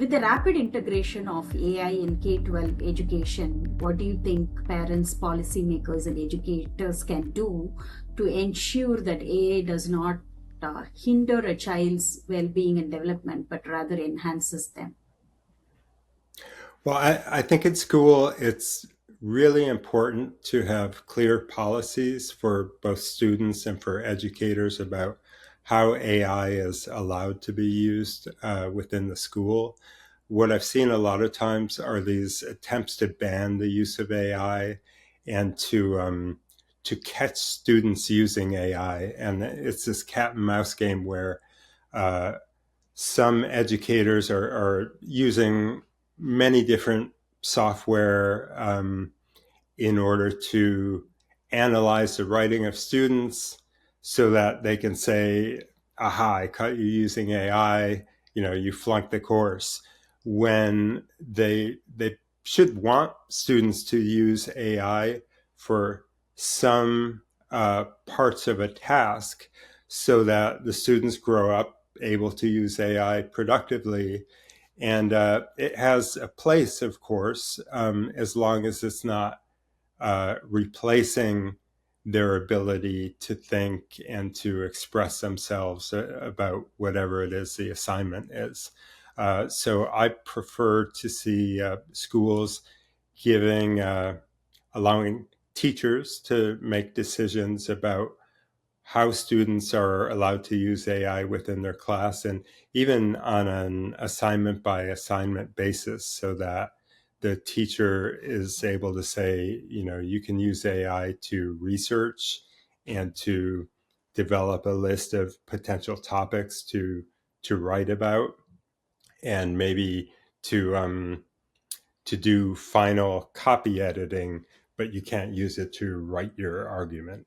With the rapid integration of AI in K-12 education, what do you think parents, policymakers, and educators can do to ensure that AI does not hinder a child's well-being and development, but rather enhances them? Well, I think in school, it's really important to have clear policies for both students and for educators about how AI is allowed to be used within the school. What I've seen a lot of times are these attempts to ban the use of AI and to catch students using AI, and it's this cat and mouse game where uh, some educators are using many different software in order to analyze the writing of students so that they can say, aha, I caught you using AI, you flunked the course. When they should want students to use AI for some parts of a task so that the students grow up able to use AI productively. And it has a place, of course, as long as it's not replacing their ability to think and to express themselves about whatever it is the assignment is. So I prefer to see schools giving, allowing teachers to make decisions about how students are allowed to use AI within their class, and even on an assignment by assignment basis, so that the teacher is able to say, you can use AI to research and to develop a list of potential topics to write about, and maybe to do final copy editing, but you can't use it to write your argument.